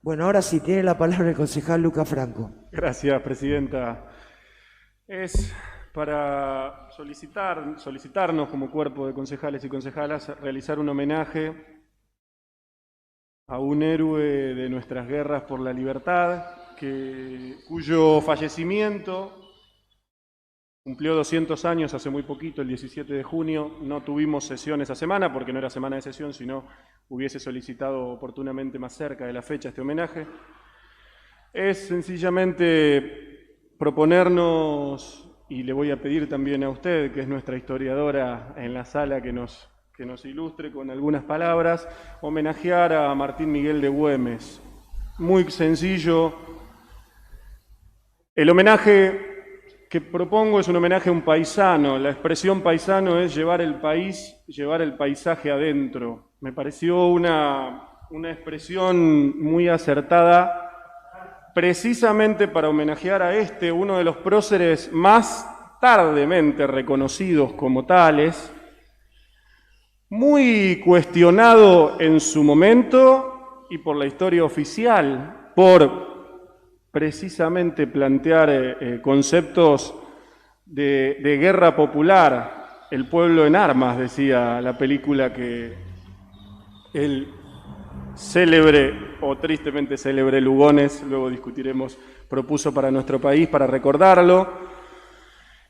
Bueno, ahora sí, tiene la palabra el concejal Lucas Franco. Gracias, presidenta. Es para solicitarnos como cuerpo de concejales y concejalas realizar un homenaje a un héroe de nuestras guerras por la libertad, cuyo fallecimiento cumplió 200 años hace muy poquito, el 17 de junio. No tuvimos sesión esa semana porque no era semana de sesión, sino hubiese solicitado oportunamente más cerca de la fecha este homenaje. Es sencillamente proponernos, y le voy a pedir también a usted, que es nuestra historiadora en la sala, que nos ilustre con algunas palabras, homenajear a Martín Miguel de Güemes. Muy sencillo. El homenaje que propongo es un homenaje a un paisano. La expresión paisano es llevar el país, llevar el paisaje adentro. Me pareció una expresión muy acertada precisamente para homenajear a uno de los próceres más tardemente reconocidos como tales, muy cuestionado en su momento y por la historia oficial, por precisamente plantear conceptos de guerra popular, el pueblo en armas, decía la película que el célebre o tristemente célebre Lugones, luego discutiremos, propuso para nuestro país, para recordarlo.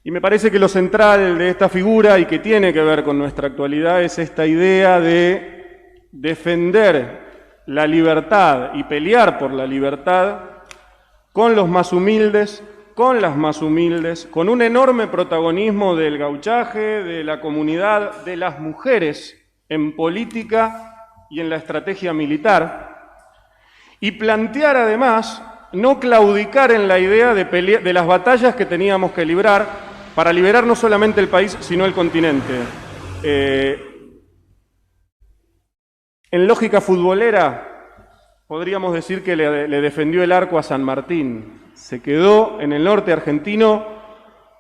Y me parece que lo central de esta figura, y que tiene que ver con nuestra actualidad, es esta idea de defender la libertad y pelear por la libertad con los más humildes, con las más humildes, con un enorme protagonismo del gauchaje, de la comunidad, de las mujeres en política y en la estrategia militar, y plantear además no claudicar en la idea de las batallas que teníamos que librar para liberar no solamente el país, sino el continente. En lógica futbolera, podríamos decir que le defendió el arco a San Martín. Se quedó en el norte argentino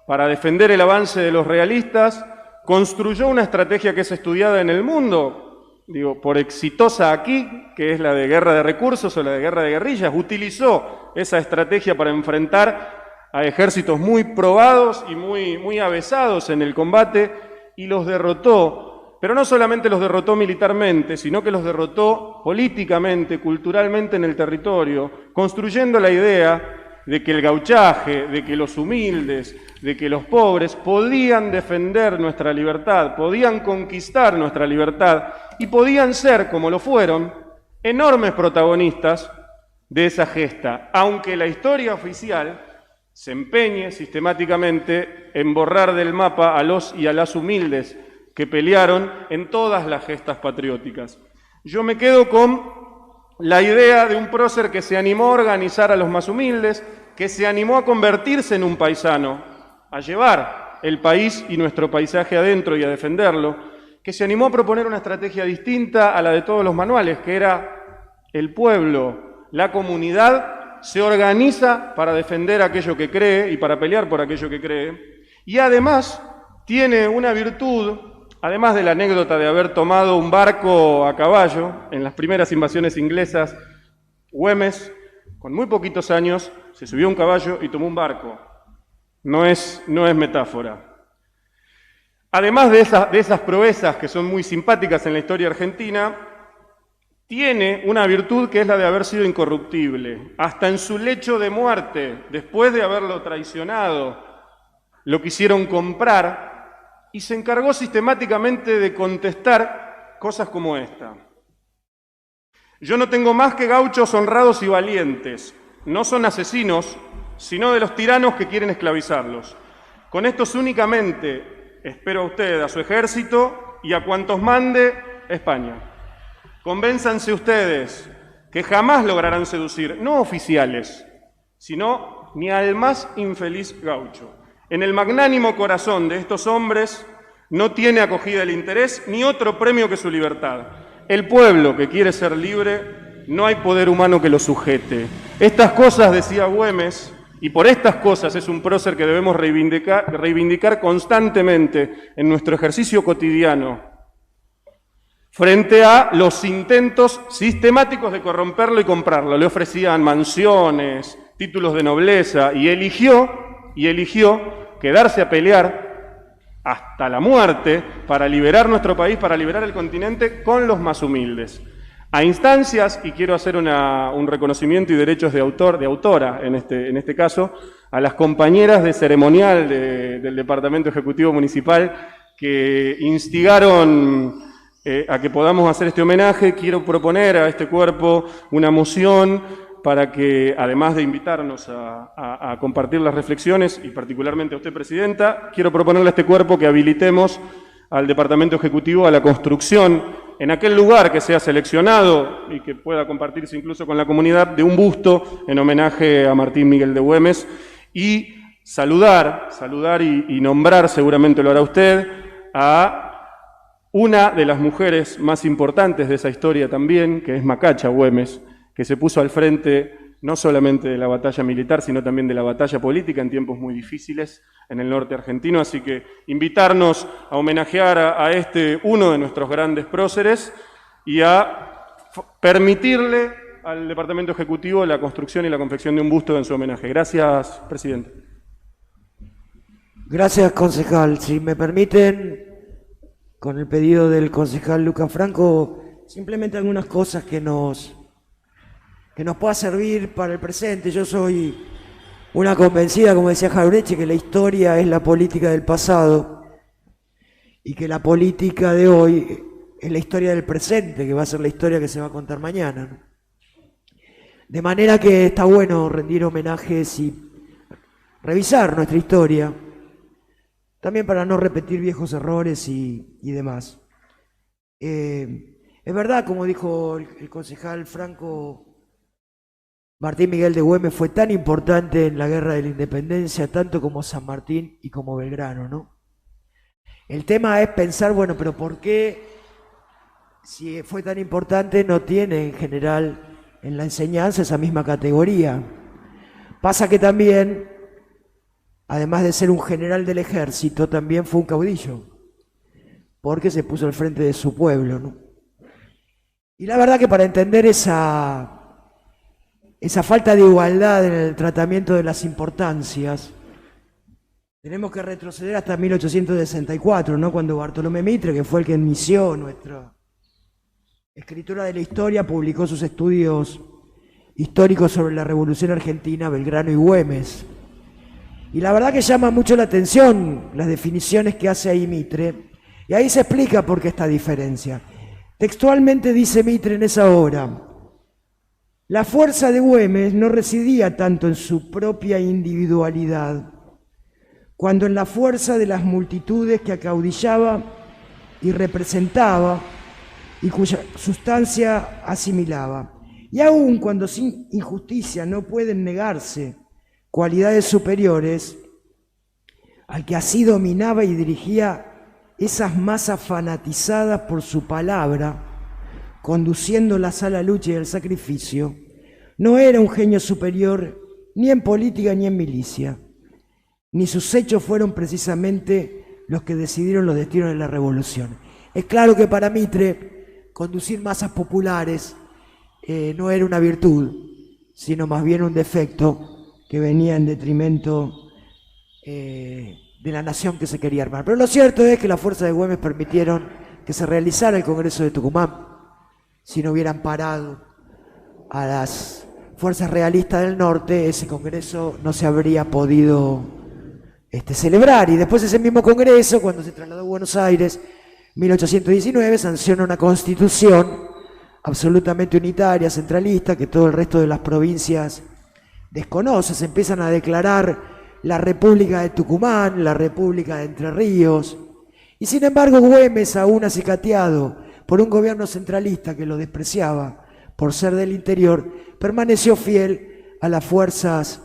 para defender el avance de los realistas, construyó una estrategia que es estudiada en el mundo, digo, por exitosa aquí, que es la de guerra de recursos o la de guerra de guerrillas. Utilizó esa estrategia para enfrentar a ejércitos muy probados y muy avesados en el combate, y los derrotó. Pero no solamente los derrotó militarmente, sino que los derrotó políticamente, culturalmente en el territorio, construyendo la idea de que el gauchaje, de que los humildes, de que los pobres podían defender nuestra libertad, podían conquistar nuestra libertad y podían ser, como lo fueron, enormes protagonistas de esa gesta, aunque la historia oficial se empeñe sistemáticamente en borrar del mapa a los y a las humildes que pelearon en todas las gestas patrióticas. Yo me quedo con la idea de un prócer que se animó a organizar a los más humildes, que se animó a convertirse en un paisano, a llevar el país y nuestro paisaje adentro y a defenderlo, que se animó a proponer una estrategia distinta a la de todos los manuales, que era el pueblo, la comunidad, se organiza para defender aquello que cree y para pelear por aquello que cree, y además tiene una virtud. Además de la anécdota de haber tomado un barco a caballo en las primeras invasiones inglesas, Güemes, con muy poquitos años, se subió a un caballo y tomó un barco. No es metáfora. Además de esas proezas que son muy simpáticas en la historia argentina, tiene una virtud que es la de haber sido incorruptible. Hasta en su lecho de muerte, después de haberlo traicionado, lo quisieron comprar, y se encargó sistemáticamente de contestar cosas como esta. Yo no tengo más que gauchos honrados y valientes. No son asesinos, sino de los tiranos que quieren esclavizarlos. Con estos únicamente espero a usted, a su ejército y a cuantos mande España. Convénzanse ustedes que jamás lograrán seducir, no oficiales, sino ni al más infeliz gaucho. En el magnánimo corazón de estos hombres no tiene acogida el interés ni otro premio que su libertad. El pueblo que quiere ser libre, no hay poder humano que lo sujete. Estas cosas, decía Güemes, y por estas cosas es un prócer que debemos reivindicar constantemente en nuestro ejercicio cotidiano. frente a los intentos sistemáticos de corromperlo y comprarlo. Le ofrecían mansiones, títulos de nobleza, y eligió quedarse a pelear hasta la muerte para liberar nuestro país, para liberar el continente con los más humildes. A instancias, y quiero hacer un reconocimiento y derechos de autora en este caso, a las compañeras de ceremonial del Departamento Ejecutivo Municipal que instigaron a que podamos hacer este homenaje. Quiero proponer a este cuerpo una moción para que, además de invitarnos a compartir las reflexiones, y particularmente a usted, Presidenta, quiero proponerle a este cuerpo que habilitemos al Departamento Ejecutivo a la construcción en aquel lugar que sea seleccionado y que pueda compartirse incluso con la comunidad, de un busto en homenaje a Martín Miguel de Güemes, y saludar y nombrar, seguramente lo hará usted, a una de las mujeres más importantes de esa historia también, que es Macacha Güemes, que se puso al frente no solamente de la batalla militar, sino también de la batalla política en tiempos muy difíciles en el norte argentino. Así que invitarnos a homenajear a uno de nuestros grandes próceres y a permitirle al Departamento Ejecutivo la construcción y la confección de un busto en su homenaje. Gracias, Presidente. Gracias, concejal. Si me permiten, con el pedido del concejal Lucas Franco, simplemente algunas cosas que nos pueda servir para el presente. Yo soy una convencida, como decía Jauretche, que la historia es la política del pasado y que la política de hoy es la historia del presente, que va a ser la historia que se va a contar mañana, ¿no? De manera que está bueno rendir homenajes y revisar nuestra historia, también para no repetir viejos errores y demás. Es verdad, como dijo el concejal Franco, Martín Miguel de Güemes fue tan importante en la Guerra de la Independencia, tanto como San Martín y como Belgrano, ¿no? El tema es pensar, bueno, pero ¿por qué, si fue tan importante, no tiene en general en la enseñanza esa misma categoría? Pasa que también, además de ser un general del ejército, también fue un caudillo, porque se puso al frente de su pueblo, ¿no? Y la verdad que para entender esa falta de igualdad en el tratamiento de las importancias, tenemos que retroceder hasta 1864, ¿no? Cuando Bartolomé Mitre, que fue el que inició nuestra escritura de la historia, publicó sus estudios históricos sobre la Revolución Argentina, Belgrano y Güemes. Y la verdad que llama mucho la atención las definiciones que hace ahí Mitre, y ahí se explica por qué esta diferencia. Textualmente dice Mitre en esa obra: la fuerza de Güemes no residía tanto en su propia individualidad, cuando en la fuerza de las multitudes que acaudillaba y representaba y cuya sustancia asimilaba. Y aun cuando sin injusticia no pueden negarse cualidades superiores, al que así dominaba y dirigía esas masas fanatizadas por su palabra, conduciéndolas a la lucha y al sacrificio, no era un genio superior ni en política ni en milicia, ni sus hechos fueron precisamente los que decidieron los destinos de la revolución. Es claro que para Mitre conducir masas populares no era una virtud, sino más bien un defecto que venía en detrimento de la nación que se quería armar. Pero lo cierto es que las fuerzas de Güemes permitieron que se realizara el Congreso de Tucumán. Si no hubieran parado a las fuerzas realistas del norte, ese Congreso no se habría podido celebrar. Y después ese mismo Congreso, cuando se trasladó a Buenos Aires, 1819, sanciona una constitución absolutamente unitaria, centralista, que todo el resto de las provincias desconoce. Se empiezan a declarar la República de Tucumán, la República de Entre Ríos, y sin embargo Güemes, aún acicateado por un gobierno centralista que lo despreciaba por ser del interior, permaneció fiel a las fuerzas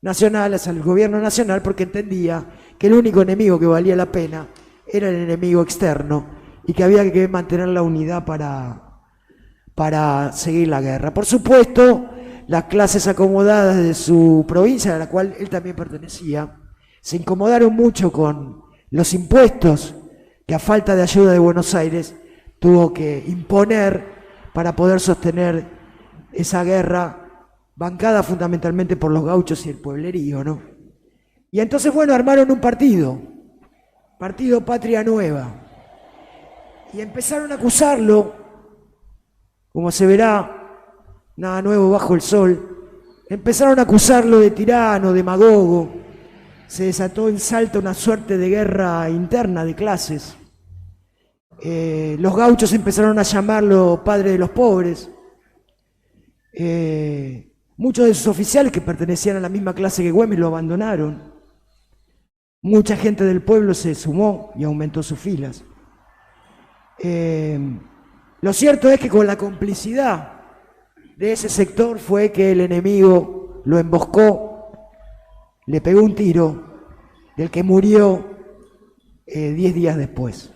nacionales, al gobierno nacional, porque entendía que el único enemigo que valía la pena era el enemigo externo y que había que mantener la unidad para seguir la guerra. Por supuesto, las clases acomodadas de su provincia, a la cual él también pertenecía, se incomodaron mucho con los impuestos que, a falta de ayuda de Buenos Aires, tuvo que imponer para poder sostener esa guerra bancada fundamentalmente por los gauchos y el pueblerío, ¿no? Y entonces, bueno, armaron un partido Patria Nueva, y empezaron a acusarlo, como se verá, nada nuevo bajo el sol, empezaron a acusarlo de tirano, demagogo, se desató en Salta una suerte de guerra interna de clases. Los gauchos empezaron a llamarlo padre de los pobres. Muchos de sus oficiales que pertenecían a la misma clase que Güemes lo abandonaron. Mucha gente del pueblo se sumó y aumentó sus filas. Lo cierto es que con la complicidad de ese sector fue que el enemigo lo emboscó, le pegó un tiro, del que murió 10 días después.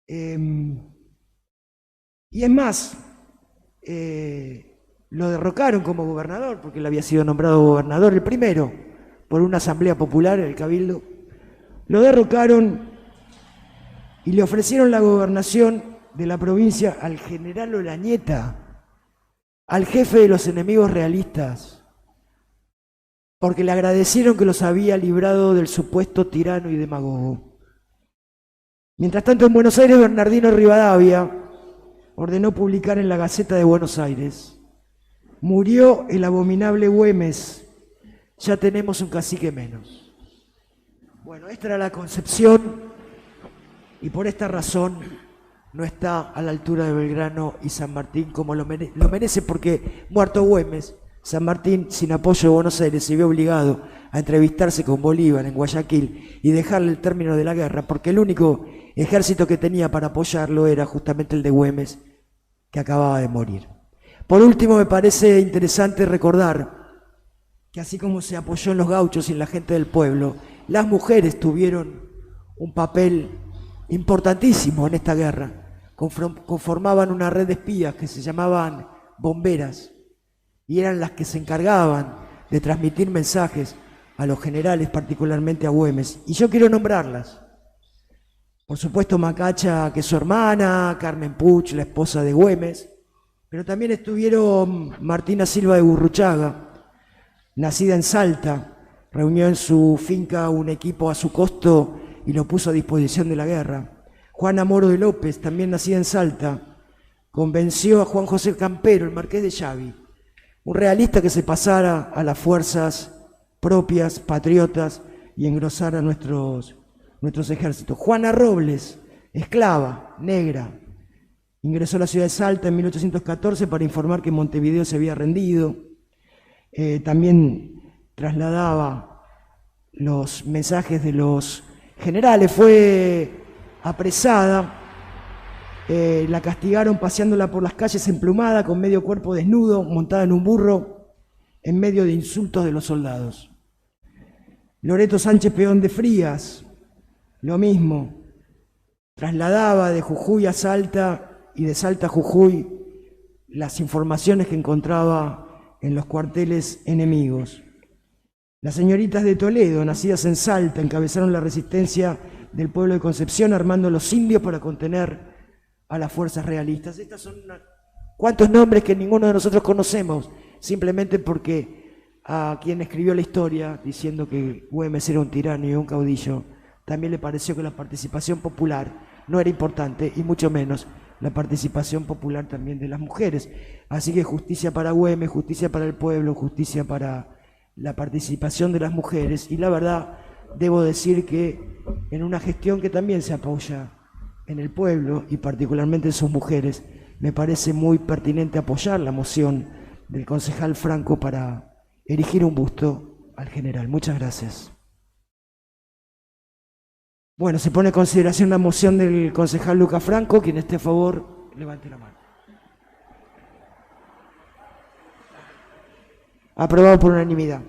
Y es más, lo derrocaron como gobernador, porque él había sido nombrado gobernador, el primero, por una asamblea popular, el Cabildo. Lo derrocaron y le ofrecieron la gobernación de la provincia al general Olañeta, al jefe de los enemigos realistas, porque le agradecieron que los había librado del supuesto tirano y demagogo. Mientras tanto, en Buenos Aires, Bernardino Rivadavia ordenó publicar en la Gaceta de Buenos Aires: murió el abominable Güemes, ya tenemos un cacique menos. Bueno, esta era la concepción, y por esta razón no está a la altura de Belgrano y San Martín como lo merece, porque muerto Güemes, San Martín, sin apoyo de Buenos Aires, se vio obligado a entrevistarse con Bolívar en Guayaquil y dejarle el término de la guerra, porque el único ejército que tenía para apoyarlo era justamente el de Güemes, que acababa de morir. Por último, me parece interesante recordar que así como se apoyó en los gauchos y en la gente del pueblo, las mujeres tuvieron un papel importantísimo en esta guerra. Conformaban una red de espías que se llamaban bomberas, y eran las que se encargaban de transmitir mensajes a los generales, particularmente a Güemes. Y yo quiero nombrarlas. Por supuesto, Macacha, que es su hermana, Carmen Puch, la esposa de Güemes, pero también estuvieron Martina Silva de Gurruchaga, nacida en Salta, reunió en su finca un equipo a su costo y lo puso a disposición de la guerra. Juana Moro de López, también nacida en Salta, convenció a Juan José Campero, el marqués de Xavi, un realista, que se pasara a las fuerzas propias, patriotas, y engrosara nuestros ejércitos. Juana Robles, esclava, negra, ingresó a la ciudad de Salta en 1814 para informar que Montevideo se había rendido. También trasladaba los mensajes de los generales. Fue apresada, la castigaron paseándola por las calles emplumada, con medio cuerpo desnudo, montada en un burro, en medio de insultos de los soldados. Loreto Sánchez Peón de Frías, lo mismo, trasladaba de Jujuy a Salta y de Salta a Jujuy las informaciones que encontraba en los cuarteles enemigos. Las señoritas de Toledo, nacidas en Salta, encabezaron la resistencia del pueblo de Concepción, armando los indios para contener a las fuerzas realistas. Estas son cuantos nombres que ninguno de nosotros conocemos, simplemente porque a quien escribió la historia diciendo que Güemes era un tirano y un caudillo, también le pareció que la participación popular no era importante, y mucho menos la participación popular también de las mujeres. Así que justicia para Güemes, justicia para el pueblo, justicia para la participación de las mujeres. Y la verdad, debo decir que en una gestión que también se apoya en el pueblo y particularmente en sus mujeres, me parece muy pertinente apoyar la moción del concejal Franco para erigir un busto al general. Muchas gracias. Bueno, se pone en consideración la moción del concejal Lucas Franco. Quien esté a favor, levante la mano. Aprobado por unanimidad.